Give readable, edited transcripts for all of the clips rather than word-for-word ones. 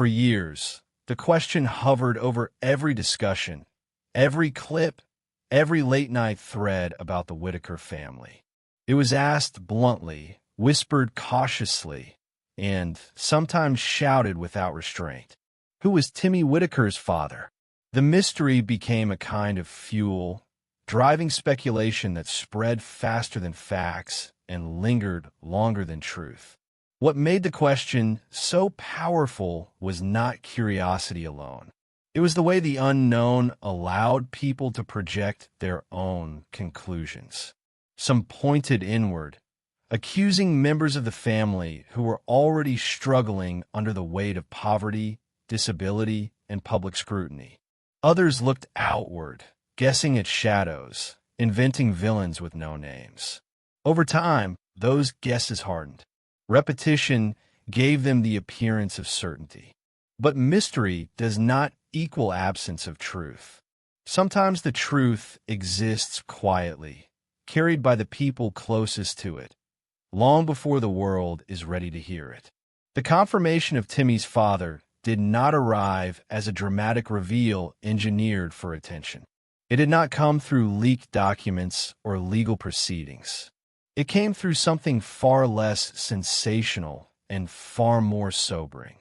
For years, the question hovered over every discussion, every clip, every late-night thread about the Whittaker family. It was asked bluntly, whispered cautiously, and sometimes shouted without restraint. Who was Timmy Whittaker's father? The mystery became a kind of fuel, driving speculation that spread faster than facts and lingered longer than truth. What made the question so powerful was not curiosity alone. It was the way the unknown allowed people to project their own conclusions. Some pointed inward, accusing members of the family who were already struggling under the weight of poverty, disability, and public scrutiny. Others looked outward, guessing at shadows, inventing villains with no names. Over time, those guesses hardened. Repetition gave them the appearance of certainty. But mystery does not equal absence of truth. Sometimes the truth exists quietly, carried by the people closest to it, long before the world is ready to hear it. The confirmation of Timmy's father did not arrive as a dramatic reveal engineered for attention. It did not come through leaked documents or legal proceedings. It came through something far less sensational and far more sobering.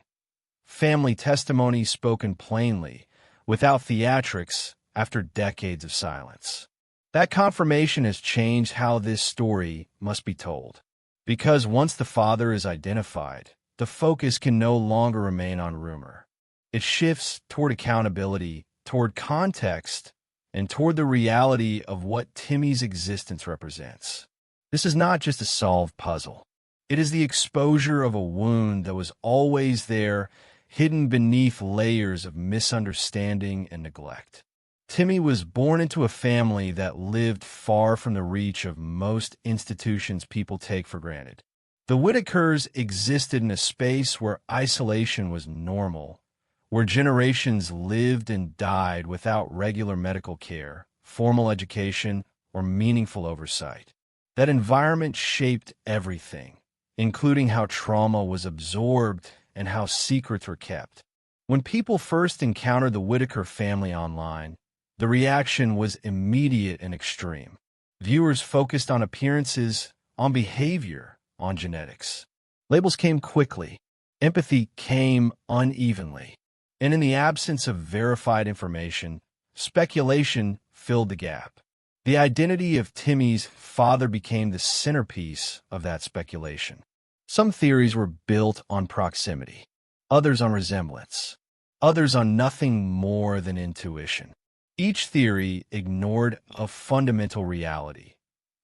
Family testimony spoken plainly, without theatrics, after decades of silence. That confirmation has changed how this story must be told. Because once the father is identified, the focus can no longer remain on rumor. It shifts toward accountability, toward context, and toward the reality of what Timmy's existence represents. This is not just a solved puzzle. It is the exposure of a wound that was always there, hidden beneath layers of misunderstanding and neglect. Timmy was born into a family that lived far from the reach of most institutions people take for granted. The Whittakers existed in a space where isolation was normal, where generations lived and died without regular medical care, formal education, or meaningful oversight. That environment shaped everything, including how trauma was absorbed and how secrets were kept. When people first encountered the Whittaker family online, the reaction was immediate and extreme. Viewers focused on appearances, on behavior, on genetics. Labels came quickly. Empathy came unevenly. And in the absence of verified information, speculation filled the gap. The identity of Timmy's father became the centerpiece of that speculation. Some theories were built on proximity, others on resemblance, others on nothing more than intuition. Each theory ignored a fundamental reality.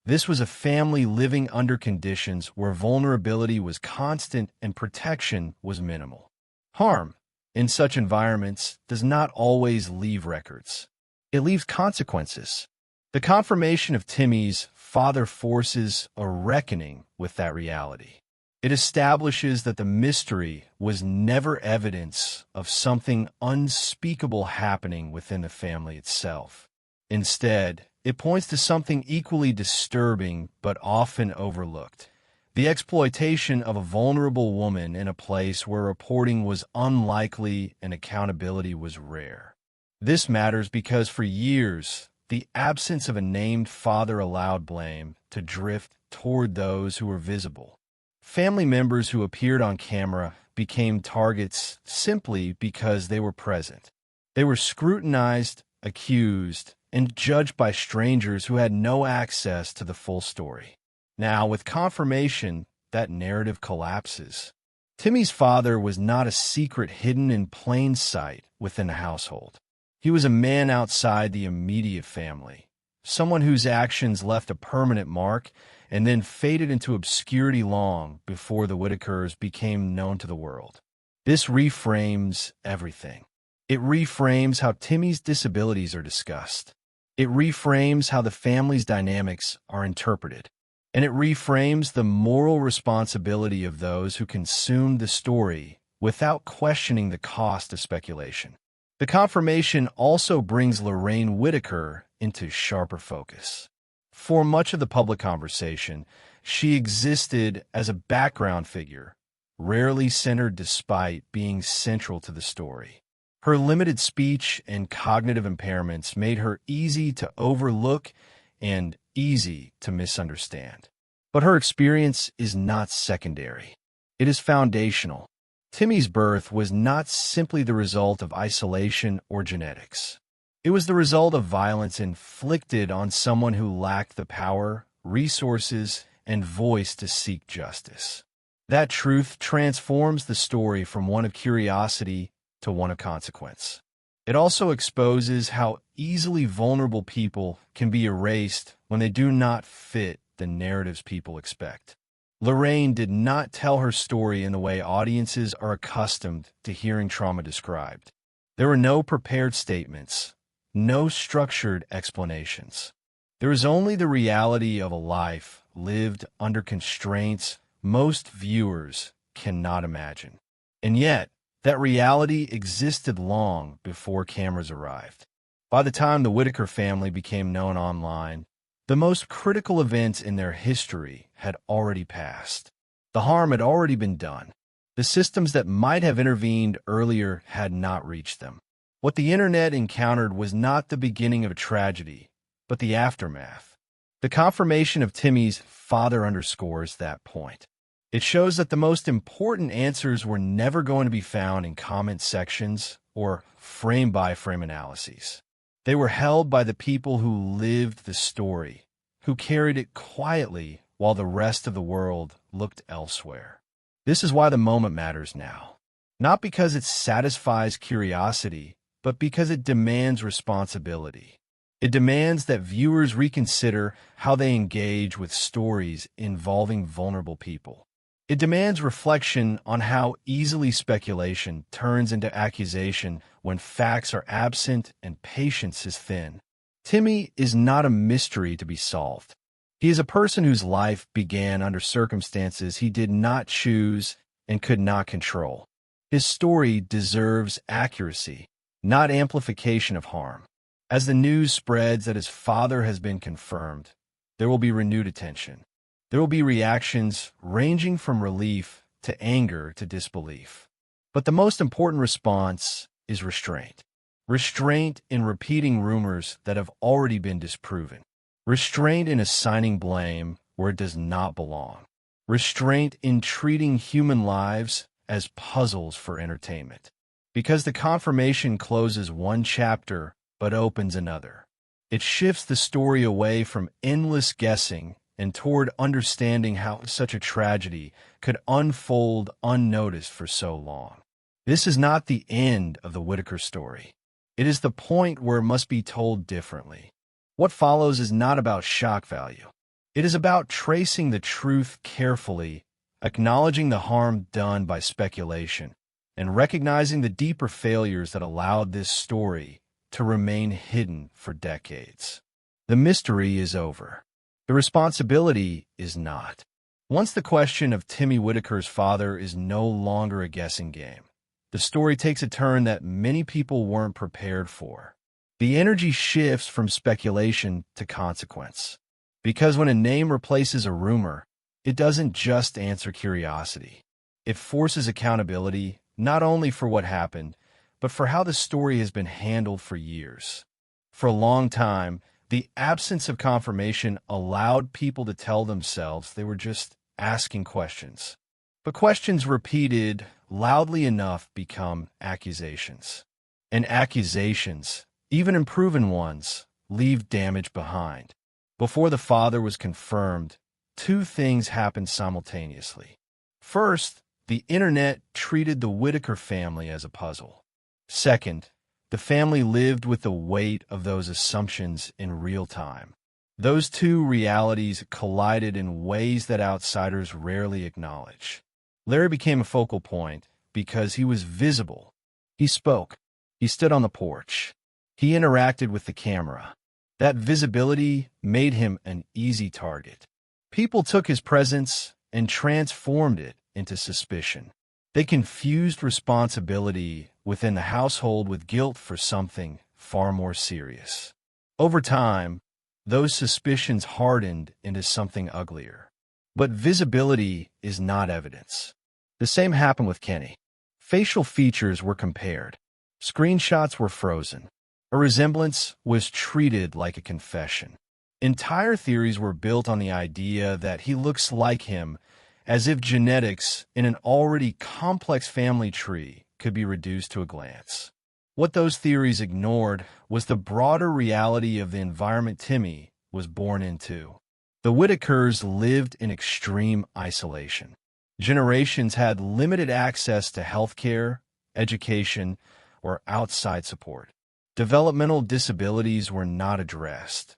This was a family living under conditions where vulnerability was constant and protection was minimal. Harm, in such environments, does not always leave records. It leaves consequences. The confirmation of Timmy's father forces a reckoning with that reality. It establishes that the mystery was never evidence of something unspeakable happening within the family itself. Instead, it points to something equally disturbing but often overlooked: the exploitation of a vulnerable woman in a place where reporting was unlikely and accountability was rare. This matters because for years, the absence of a named father allowed blame to drift toward those who were visible. Family members who appeared on camera became targets simply because they were present. They were scrutinized, accused, and judged by strangers who had no access to the full story. Now, with confirmation, that narrative collapses. Timmy's father was not a secret hidden in plain sight within the household. He was a man outside the immediate family, someone whose actions left a permanent mark and then faded into obscurity long before the Whittakers became known to the world. This reframes everything. It reframes how Timmy's disabilities are discussed. It reframes how the family's dynamics are interpreted. And it reframes the moral responsibility of those who consumed the story without questioning the cost of speculation. The confirmation also brings Lorraine Whittaker into sharper focus. For much of the public conversation, she existed as a background figure, rarely centered despite being central to the story. Her limited speech and cognitive impairments made her easy to overlook and easy to misunderstand. But her experience is not secondary. It is foundational. Timmy's birth was not simply the result of isolation or genetics. It was the result of violence inflicted on someone who lacked the power, resources, and voice to seek justice. That truth transforms the story from one of curiosity to one of consequence. It also exposes how easily vulnerable people can be erased when they do not fit the narratives people expect. Lorraine did not tell her story in the way audiences are accustomed to hearing trauma described. There were no prepared statements, no structured explanations. There is only the reality of a life lived under constraints most viewers cannot imagine. And yet, that reality existed long before cameras arrived. By the time the Whittaker family became known online, the most critical events in their history had already passed. The harm had already been done. The systems that might have intervened earlier had not reached them. What the internet encountered was not the beginning of a tragedy, but the aftermath. The confirmation of Timmy's father underscores that point. It shows that the most important answers were never going to be found in comment sections or frame-by-frame analyses. They were held by the people who lived the story, who carried it quietly while the rest of the world looked elsewhere. This is why the moment matters now. Not because it satisfies curiosity, but because it demands responsibility. It demands that viewers reconsider how they engage with stories involving vulnerable people. It demands reflection on how easily speculation turns into accusation when facts are absent and patience is thin. Timmy is not a mystery to be solved. He is a person whose life began under circumstances he did not choose and could not control. His story deserves accuracy, not amplification of harm. As the news spreads that his father has been confirmed, there will be renewed attention. There will be reactions ranging from relief to anger to disbelief. But the most important response is restraint. Restraint in repeating rumors that have already been disproven. Restraint in assigning blame where it does not belong. Restraint in treating human lives as puzzles for entertainment. Because the confirmation closes one chapter but opens another. It shifts the story away from endless guessing and toward understanding how such a tragedy could unfold unnoticed for so long. This is not the end of the Whittaker story. It is the point where it must be told differently. What follows is not about shock value. It is about tracing the truth carefully, acknowledging the harm done by speculation, and recognizing the deeper failures that allowed this story to remain hidden for decades. The mystery is over. The responsibility is not. Once the question of Timmy Whittaker's father is no longer a guessing game, the story takes a turn that many people weren't prepared for. The energy shifts from speculation to consequence. Because when a name replaces a rumor, it doesn't just answer curiosity. It forces accountability, not only for what happened, but for how the story has been handled for years. For a long time, the absence of confirmation allowed people to tell themselves they were just asking questions. But questions repeated loudly enough become accusations. And accusations, even unproven ones, leave damage behind. Before the father was confirmed, two things happened simultaneously. First, the internet treated the Whittaker family as a puzzle. Second, the family lived with the weight of those assumptions in real time. Those two realities collided in ways that outsiders rarely acknowledge. Larry became a focal point because he was visible. He spoke. He stood on the porch. He interacted with the camera. That visibility made him an easy target. People took his presence and transformed it into suspicion. They confused responsibility within the household with guilt for something far more serious. Over time, those suspicions hardened into something uglier. But visibility is not evidence. The The same happened with Kenny. Facial features were compared. Screenshots were frozen. A resemblance was treated like a confession. Entire theories were built on the idea that he looks like him, as if genetics in an already complex family tree could be reduced to a glance. What those theories ignored was the broader reality of the environment Timmy was born into. The Whittakers lived in extreme isolation. Generations had limited access to healthcare, education, or outside support. Developmental disabilities were not addressed.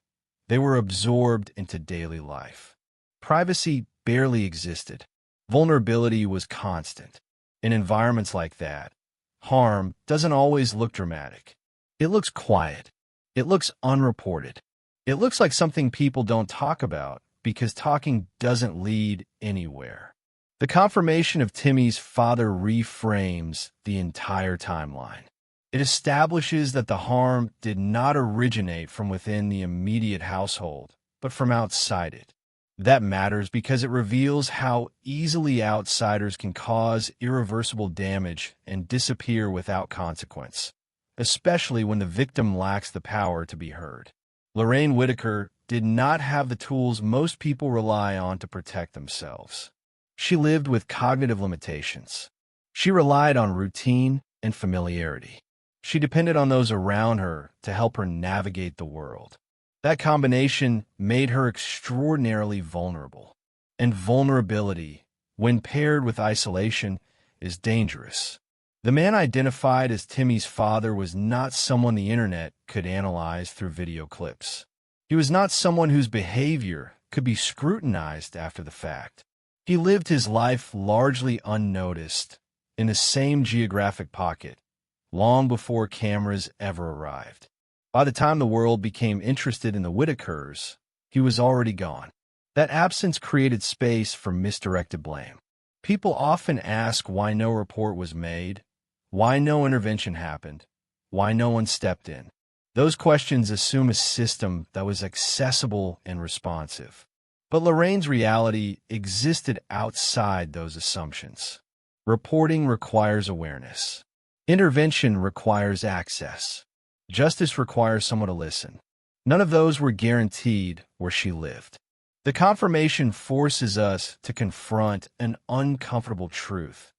They were absorbed into daily life. Privacy barely existed. Vulnerability was constant. In environments like that, harm doesn't always look dramatic. It looks quiet. It looks unreported. It looks like something people don't talk about because talking doesn't lead anywhere. The confirmation of Timmy's father reframes the entire timeline. It establishes that the harm did not originate from within the immediate household, but from outside it. That matters because it reveals how easily outsiders can cause irreversible damage and disappear without consequence, especially when the victim lacks the power to be heard. Lorraine Whittaker did not have the tools most people rely on to protect themselves. She lived with cognitive limitations. She relied on routine and familiarity. She depended on those around her to help her navigate the world. That combination made her extraordinarily vulnerable. And vulnerability, when paired with isolation, is dangerous. The man identified as Timmy's father was not someone the internet could analyze through video clips. He was not someone whose behavior could be scrutinized after the fact. He lived his life largely unnoticed, in the same geographic pocket, long before cameras ever arrived. By the time the world became interested in the Whittakers, he was already gone. That absence created space for misdirected blame. People often ask why no report was made, why no intervention happened, why no one stepped in. Those questions assume a system that was accessible and responsive. But Lorraine's reality existed outside those assumptions. Reporting requires awareness. Intervention requires access. Justice requires someone to listen. None of those were guaranteed where she lived. The confirmation forces us to confront an uncomfortable truth.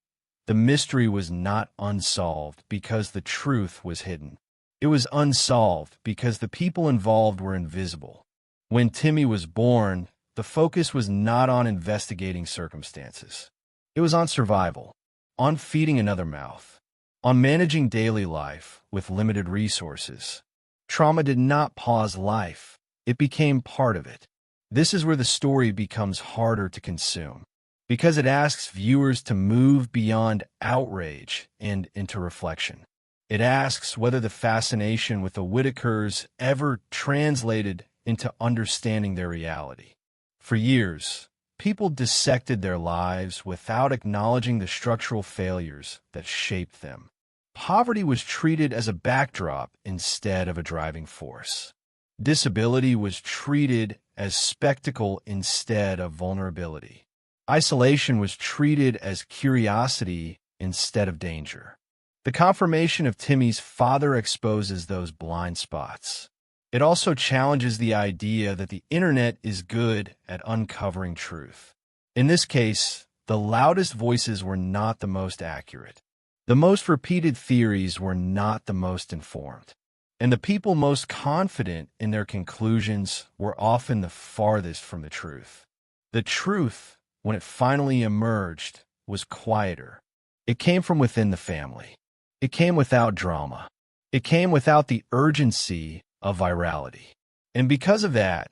The mystery was not unsolved because the truth was hidden. It was unsolved because the people involved were invisible. When Timmy was born, the focus was not on investigating circumstances. It was on survival, on feeding another mouth, on managing daily life with limited resources. Trauma did not pause life. It became part of it. This is where the story becomes harder to consume, because it asks viewers to move beyond outrage and into reflection. It asks whether the fascination with the Whittakers ever translated into understanding their reality. For years, people dissected their lives without acknowledging the structural failures that shaped them. Poverty was treated as a backdrop instead of a driving force. Disability was treated as spectacle instead of vulnerability. Isolation was treated as curiosity instead of danger. The confirmation of Timmy's father exposes those blind spots. It also challenges the idea that the internet is good at uncovering truth. In this case, the loudest voices were not the most accurate. The most repeated theories were not the most informed. And the people most confident in their conclusions were often the farthest from the truth. The truth, when it finally emerged, was quieter. It came from within the family. It came without drama. It came without the urgency of virality. And because of that,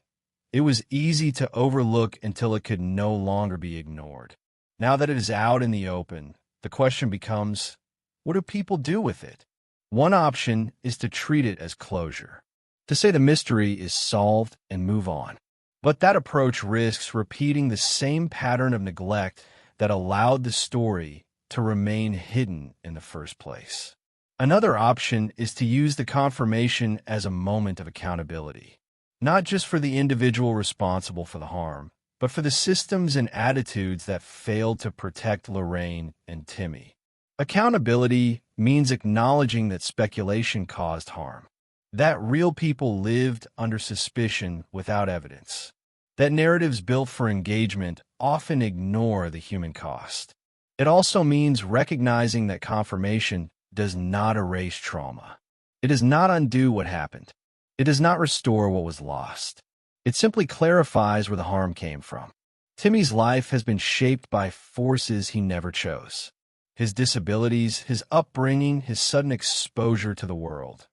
it was easy to overlook until it could no longer be ignored. Now that it is out in the open, the question becomes, what do people do with it? One option is to treat it as closure, to say the mystery is solved and move on. But that approach risks repeating the same pattern of neglect that allowed the story to remain hidden in the first place. Another option is to use the confirmation as a moment of accountability, not just for the individual responsible for the harm, but for the systems and attitudes that failed to protect Lorraine and Timmy. Accountability means acknowledging that speculation caused harm, that real people lived under suspicion without evidence, that narratives built for engagement often ignore the human cost. It also means recognizing that confirmation does not erase trauma. It does not undo what happened. It does not restore what was lost. It simply clarifies where the harm came from. Timmy's life has been shaped by forces he never chose. His disabilities, his upbringing, his sudden exposure to the world.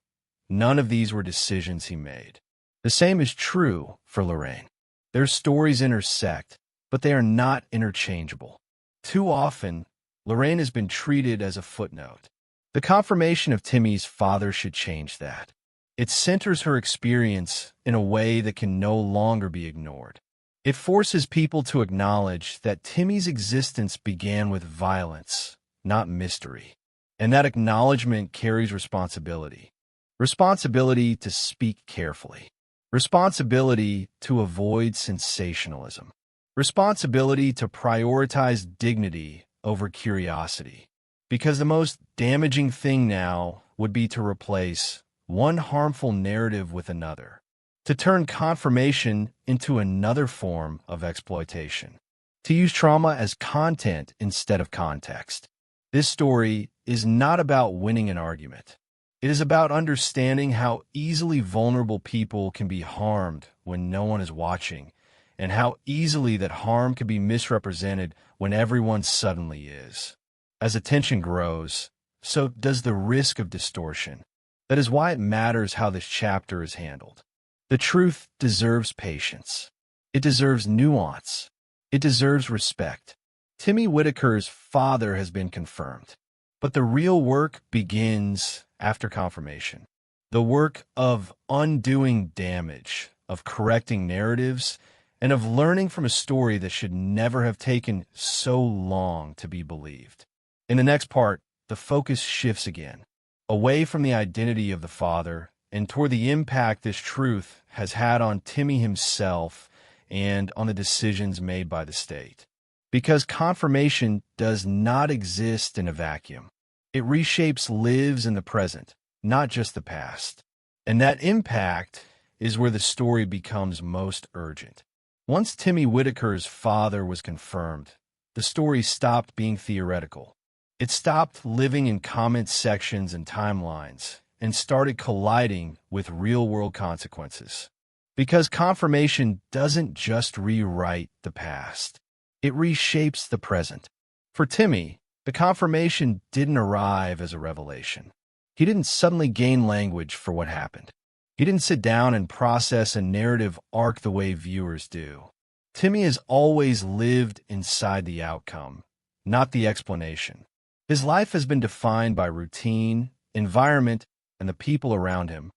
None of these were decisions he made. The same is true for Lorraine. Their stories intersect, but they are not interchangeable. Too often, Lorraine has been treated as a footnote. The confirmation of Timmy's father should change that. It centers her experience in a way that can no longer be ignored. It forces people to acknowledge that Timmy's existence began with violence, not mystery. And that acknowledgement carries responsibility. Responsibility to speak carefully. Responsibility to avoid sensationalism. Responsibility to prioritize dignity over curiosity. Because the most damaging thing now would be to replace one harmful narrative with another, to turn confirmation into another form of exploitation, to use trauma as content instead of context. This story is not about winning an argument. It is about understanding how easily vulnerable people can be harmed when no one is watching, and how easily that harm can be misrepresented when everyone suddenly is. As attention grows, so does the risk of distortion. That is why it matters how this chapter is handled. The truth deserves patience. It deserves nuance. It deserves respect. Timmy Whittaker's father has been confirmed, but the real work begins after confirmation. The work of undoing damage, of correcting narratives, and of learning from a story that should never have taken so long to be believed. In the next part, the focus shifts again, away from the identity of the father and toward the impact this truth has had on Timmy himself and on the decisions made by the state. Because confirmation does not exist in a vacuum. It reshapes lives in the present, not just the past. And that impact is where the story becomes most urgent. Once Timmy Whittaker's father was confirmed, the story stopped being theoretical. It stopped living in comment sections and timelines and started colliding with real-world consequences. Because confirmation doesn't just rewrite the past. It reshapes the present. For Timmy, the confirmation didn't arrive as a revelation. He didn't suddenly gain language for what happened. He didn't sit down and process a narrative arc the way viewers do. Timmy has always lived inside the outcome, not the explanation. His life has been defined by routine, environment, and the people around him,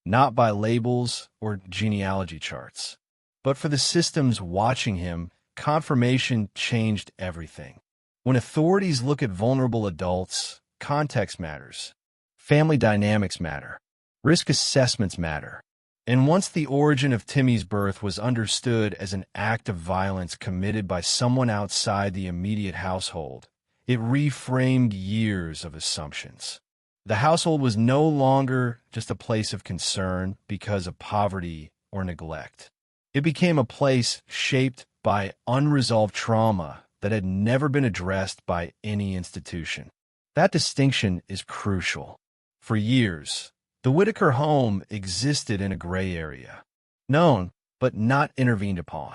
not by labels or genealogy charts. But for the systems watching him, confirmation changed everything. When authorities look at vulnerable adults, context matters. Family dynamics matter. Risk assessments matter. And once the origin of Timmy's birth was understood as an act of violence committed by someone outside the immediate household, it reframed years of assumptions. The household was no longer just a place of concern because of poverty or neglect. It became a place shaped by unresolved trauma that had never been addressed by any institution. That distinction is crucial. For years, the Whittaker home existed in a gray area, known but not intervened upon,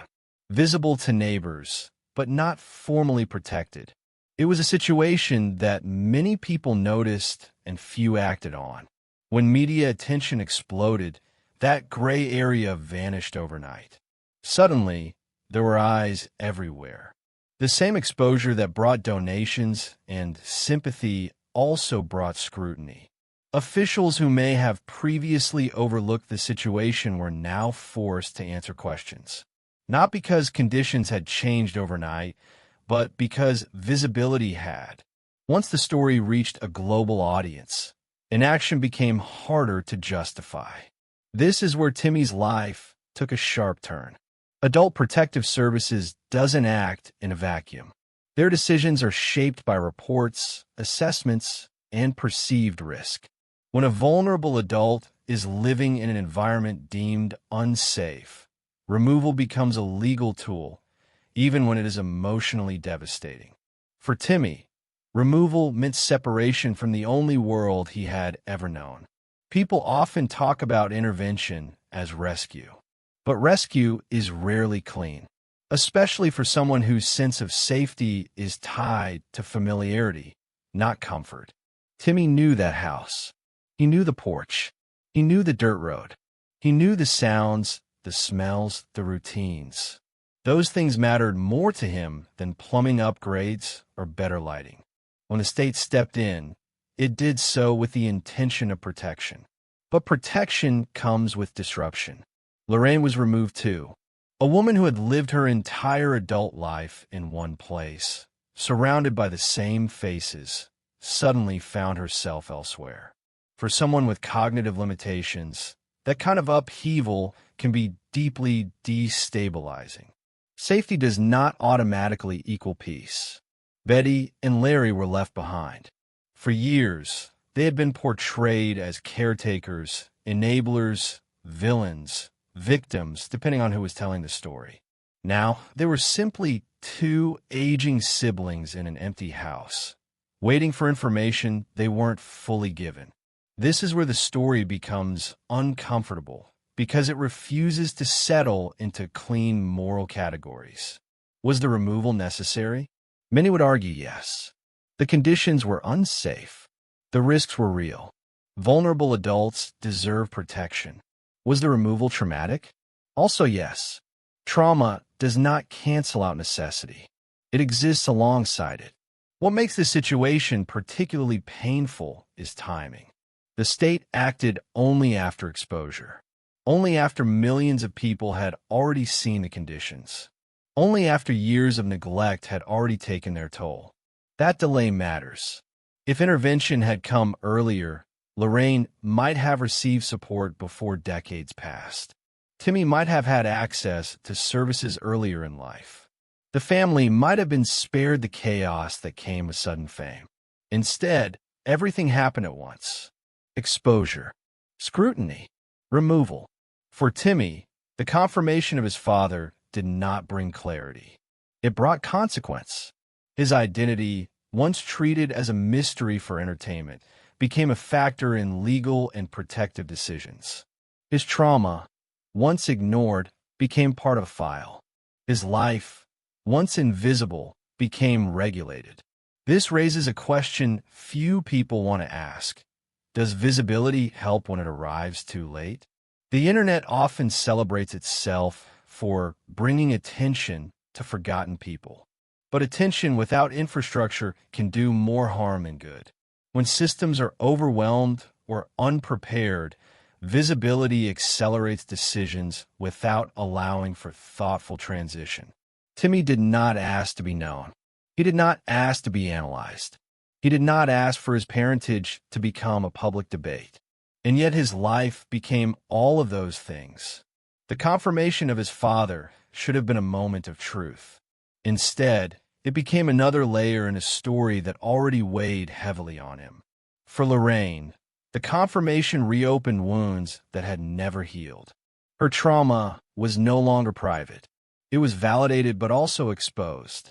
visible to neighbors but not formally protected. It was a situation that many people noticed and few acted on. When media attention exploded, that gray area vanished overnight. Suddenly, there were eyes everywhere. The same exposure that brought donations and sympathy also brought scrutiny. Officials who may have previously overlooked the situation were now forced to answer questions. Not because conditions had changed overnight, but because visibility had. Once the story reached a global audience, inaction became harder to justify. This is where Timmy's life took a sharp turn. Adult Protective Services doesn't act in a vacuum. Their decisions are shaped by reports, assessments, and perceived risk. When a vulnerable adult is living in an environment deemed unsafe, removal becomes a legal tool, even when it is emotionally devastating. For Timmy, removal meant separation from the only world he had ever known. People often talk about intervention as rescue, but rescue is rarely clean, especially for someone whose sense of safety is tied to familiarity, not comfort. Timmy knew that house. He knew the porch. He knew the dirt road. He knew the sounds, the smells, the routines. Those things mattered more to him than plumbing upgrades or better lighting. When the state stepped in, it did so with the intention of protection. But protection comes with disruption. Lorraine was removed too. A woman who had lived her entire adult life in one place, surrounded by the same faces, suddenly found herself elsewhere. For someone with cognitive limitations, that kind of upheaval can be deeply destabilizing. Safety does not automatically equal peace. Betty and Larry were left behind. For years, they had been portrayed as caretakers, enablers, villains, victims, depending on who was telling the story. Now, they were simply two aging siblings in an empty house, waiting for information they weren't fully given. This is where the story becomes uncomfortable, because it refuses to settle into clean moral categories. Was the removal necessary? Many would argue yes. The conditions were unsafe. The risks were real. Vulnerable adults deserve protection. Was the removal traumatic? Also yes. Trauma does not cancel out necessity. It exists alongside it. What makes this situation particularly painful is timing. The state acted only after exposure. Only after millions of people had already seen the conditions. Only after years of neglect had already taken their toll. That delay matters. If intervention had come earlier, Lorraine might have received support before decades passed. Timmy might have had access to services earlier in life. The family might have been spared the chaos that came with sudden fame. Instead, everything happened at once. Exposure, scrutiny, removal. For Timmy, the confirmation of his father did not bring clarity. It brought consequence. His identity, once treated as a mystery for entertainment, became a factor in legal and protective decisions. His trauma, once ignored, became part of a file. His life, once invisible, became regulated. This raises a question few people want to ask. Does visibility help when it arrives too late? The internet often celebrates itself for bringing attention to forgotten people. But attention without infrastructure can do more harm than good. When systems are overwhelmed or unprepared, visibility accelerates decisions without allowing for thoughtful transition. Timmy did not ask to be known. He did not ask to be analyzed. He did not ask for his parentage to become a public debate. And yet his life became all of those things. The confirmation of his father should have been a moment of truth. Instead, it became another layer in a story that already weighed heavily on him. For Lorraine, the confirmation reopened wounds that had never healed. Her trauma was no longer private. It was validated but also exposed.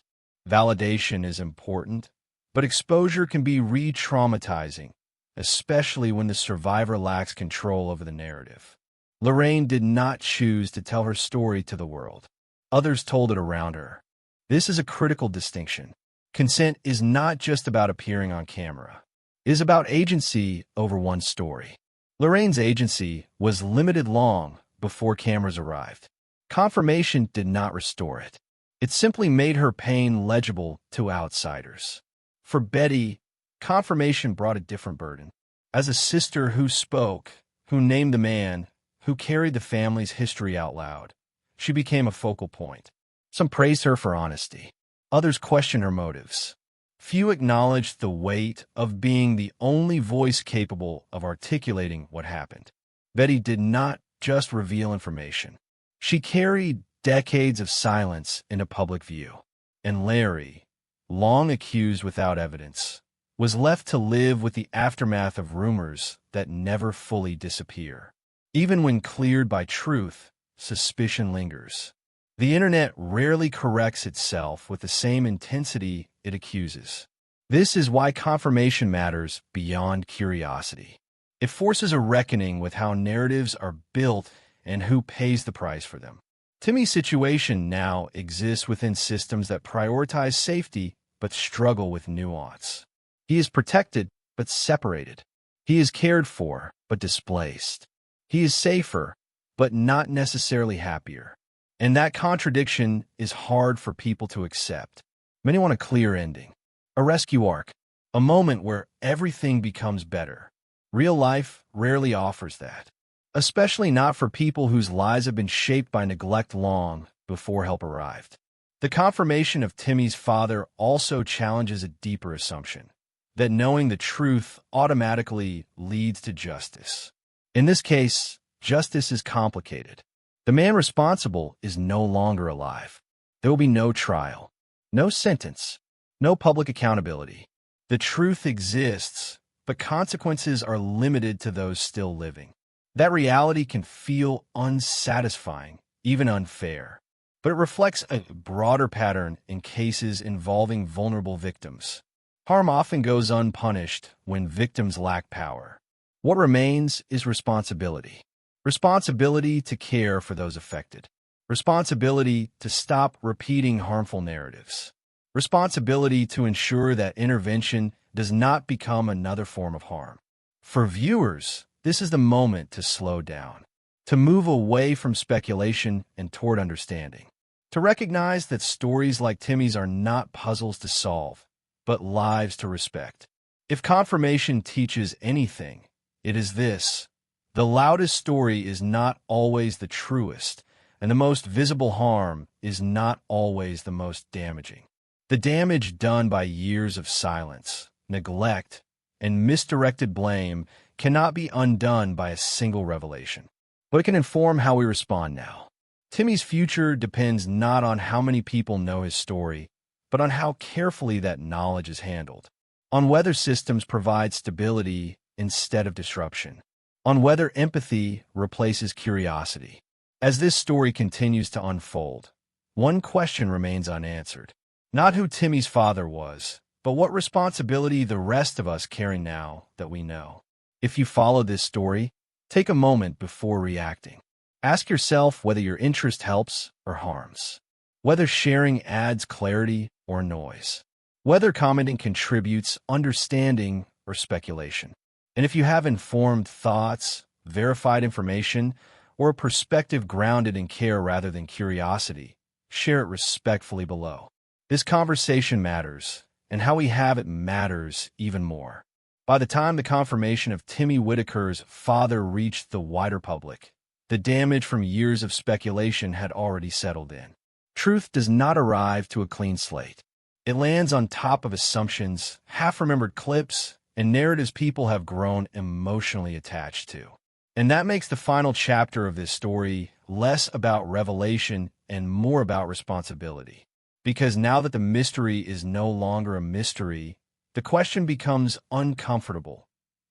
Validation is important, but exposure can be re-traumatizing, especially when the survivor lacks control over the narrative. Lorraine did not choose to tell her story to the world. Others told it around her. This is a critical distinction. Consent is not just about appearing on camera. It is about agency over one's story. Lorraine's agency was limited long before cameras arrived. Confirmation did not restore it. It simply made her pain legible to outsiders. For Betty, confirmation brought a different burden. As a sister who spoke, who named the man, who carried the family's history out loud, she became a focal point. Some praised her for honesty. Others questioned her motives. Few acknowledged the weight of being the only voice capable of articulating what happened. Betty did not just reveal information. She carried decades of silence into public view. And Larry, long accused without evidence, was left to live with the aftermath of rumors that never fully disappear. Even when cleared by truth, suspicion lingers. The internet rarely corrects itself with the same intensity it accuses. This is why confirmation matters beyond curiosity. It forces a reckoning with how narratives are built and who pays the price for them. Timmy's situation now exists within systems that prioritize safety but struggle with nuance. He is protected but separated. He is cared for but displaced. He is safer but not necessarily happier. And that contradiction is hard for people to accept. Many want a clear ending, a rescue arc, a moment where everything becomes better. Real life rarely offers that, especially not for people whose lives have been shaped by neglect long before help arrived. The confirmation of Timmy's father also challenges a deeper assumption, that knowing the truth automatically leads to justice. In this case, justice is complicated. The man responsible is no longer alive. There will be no trial, no sentence, no public accountability. The truth exists, but consequences are limited to those still living. That reality can feel unsatisfying, even unfair, but it reflects a broader pattern in cases involving vulnerable victims. Harm often goes unpunished when victims lack power. What remains is responsibility. Responsibility to care for those affected. Responsibility to stop repeating harmful narratives. Responsibility to ensure that intervention does not become another form of harm. For viewers, this is the moment to slow down, to move away from speculation and toward understanding, to recognize that stories like Timmy's are not puzzles to solve, but lives to respect. If confirmation teaches anything, it is this: the loudest story is not always the truest, and the most visible harm is not always the most damaging. The damage done by years of silence, neglect, and misdirected blame cannot be undone by a single revelation, but it can inform how we respond now. Timmy's future depends not on how many people know his story, but on how carefully that knowledge is handled, on whether systems provide stability instead of disruption, on whether empathy replaces curiosity. As this story continues to unfold, one question remains unanswered. Not who Timmy's father was, but what responsibility the rest of us carry now that we know. If you follow this story, take a moment before reacting. Ask yourself whether your interest helps or harms, whether sharing adds clarity or noise, whether commenting contributes understanding or speculation. And if you have informed thoughts, verified information, or a perspective grounded in care rather than curiosity, share it respectfully below. This conversation matters, and how we have it matters even more. By the time the confirmation of Timmy Whittaker's father reached the wider public, the damage from years of speculation had already settled in. Truth does not arrive to a clean slate. It lands on top of assumptions, half-remembered clips, and narratives people have grown emotionally attached to. And that makes the final chapter of this story less about revelation and more about responsibility. Because now that the mystery is no longer a mystery, the question becomes uncomfortable.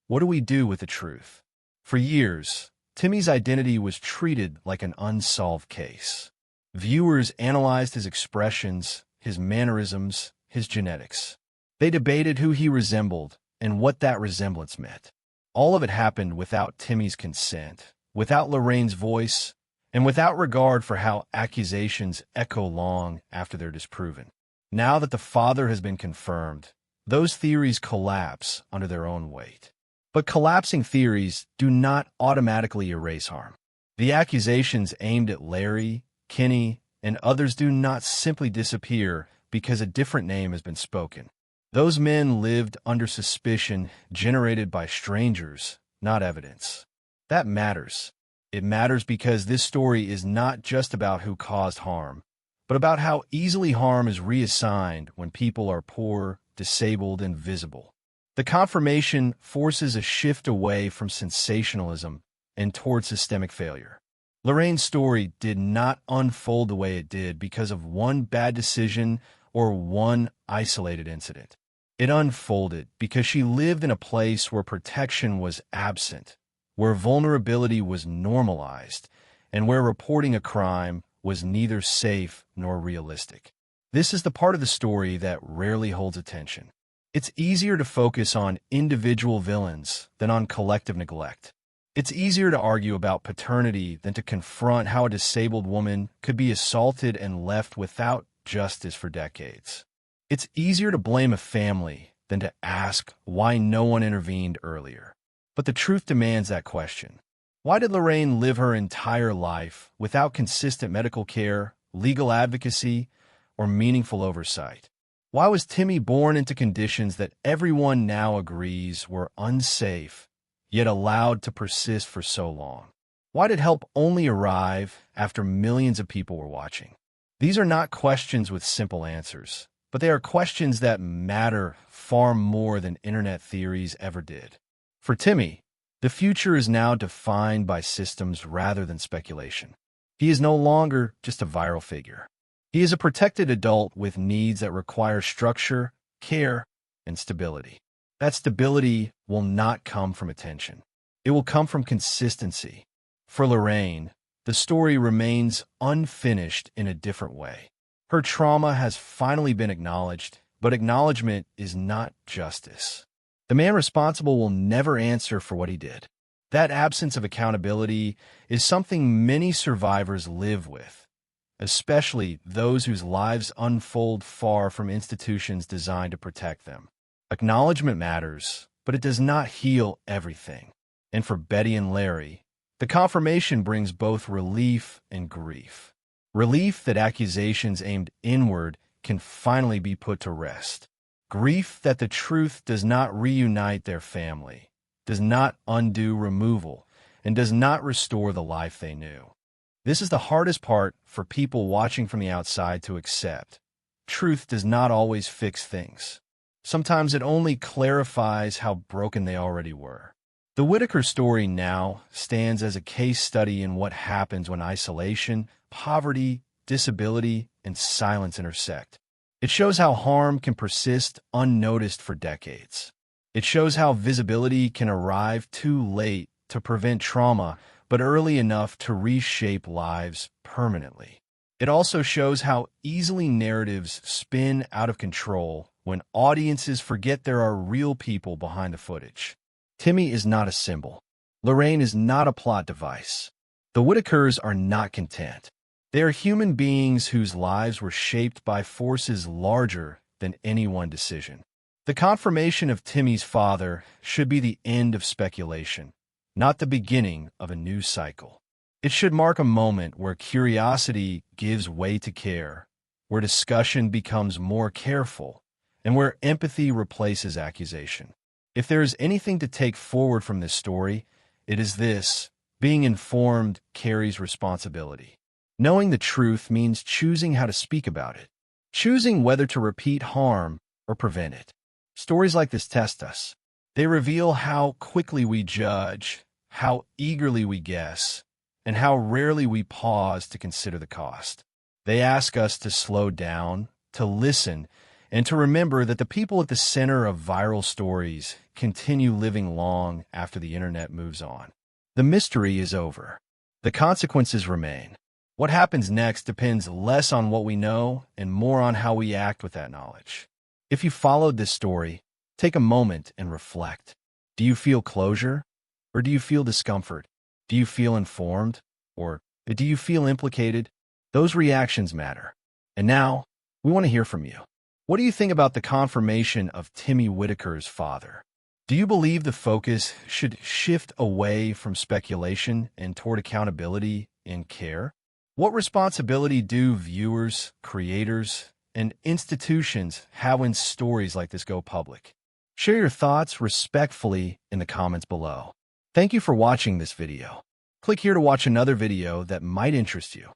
What do we do with the truth? For years, Timmy's identity was treated like an unsolved case. Viewers analyzed his expressions, his mannerisms, his genetics. They debated who he resembled and what that resemblance meant. All of it happened without Timmy's consent, without Lorraine's voice, and without regard for how accusations echo long after they're disproven. Now that the father has been confirmed, those theories collapse under their own weight. But collapsing theories do not automatically erase harm. The accusations aimed at Larry, Kenny, and others do not simply disappear because a different name has been spoken. Those men lived under suspicion generated by strangers, not evidence. That matters. It matters because this story is not just about who caused harm, but about how easily harm is reassigned when people are poor, disabled, and visible. The confirmation forces a shift away from sensationalism and toward systemic failure. Lorraine's story did not unfold the way it did because of one bad decision or one isolated incident. It unfolded because she lived in a place where protection was absent, where vulnerability was normalized, and where reporting a crime was neither safe nor realistic. This is the part of the story that rarely holds attention. It's easier to focus on individual villains than on collective neglect. It's easier to argue about paternity than to confront how a disabled woman could be assaulted and left without justice for decades. It's easier to blame a family than to ask why no one intervened earlier. But the truth demands that question. Why did Lorraine live her entire life without consistent medical care, legal advocacy, or meaningful oversight? Why was Timmy born into conditions that everyone now agrees were unsafe, yet allowed to persist for so long? Why did help only arrive after millions of people were watching? These are not questions with simple answers, but they are questions that matter far more than internet theories ever did. For Timmy, the future is now defined by systems rather than speculation. He is no longer just a viral figure. He is a protected adult with needs that require structure, care, and stability. That stability will not come from attention. It will come from consistency. For Lorraine, the story remains unfinished in a different way. Her trauma has finally been acknowledged, but acknowledgement is not justice. The man responsible will never answer for what he did. That absence of accountability is something many survivors live with, especially those whose lives unfold far from institutions designed to protect them. Acknowledgement matters, but it does not heal everything. And for Betty and Larry, the confirmation brings both relief and grief. Relief that accusations aimed inward can finally be put to rest. Grief that the truth does not reunite their family, does not undo removal, and does not restore the life they knew. This is the hardest part for people watching from the outside to accept. Truth does not always fix things. Sometimes it only clarifies how broken they already were. The Whittaker story now stands as a case study in what happens when isolation, poverty, disability, and silence intersect. It shows how harm can persist unnoticed for decades. It shows how visibility can arrive too late to prevent trauma, but early enough to reshape lives permanently. It also shows how easily narratives spin out of control when audiences forget there are real people behind the footage. Timmy is not a symbol. Lorraine is not a plot device. The Whittakers are not content. They are human beings whose lives were shaped by forces larger than any one decision. The confirmation of Timmy's father should be the end of speculation, not the beginning of a new cycle. It should mark a moment where curiosity gives way to care, where discussion becomes more careful, and where empathy replaces accusation. If there is anything to take forward from this story, it is this: being informed carries responsibility. Knowing the truth means choosing how to speak about it, choosing whether to repeat harm or prevent it. Stories like this test us. They reveal how quickly we judge, how eagerly we guess, and how rarely we pause to consider the cost. They ask us to slow down, to listen, and to remember that the people at the center of viral stories continue living long after the internet moves on. The mystery is over. The consequences remain. What happens next depends less on what we know and more on how we act with that knowledge. If you followed this story, take a moment and reflect. Do you feel closure, or do you feel discomfort? Do you feel informed, or do you feel implicated? Those reactions matter. And now, we want to hear from you. What do you think about the confirmation of Timmy Whittaker's father? Do you believe the focus should shift away from speculation and toward accountability and care? What responsibility do viewers, creators, and institutions have when stories like this go public? Share your thoughts respectfully in the comments below. Thank you for watching this video. Click here to watch another video that might interest you.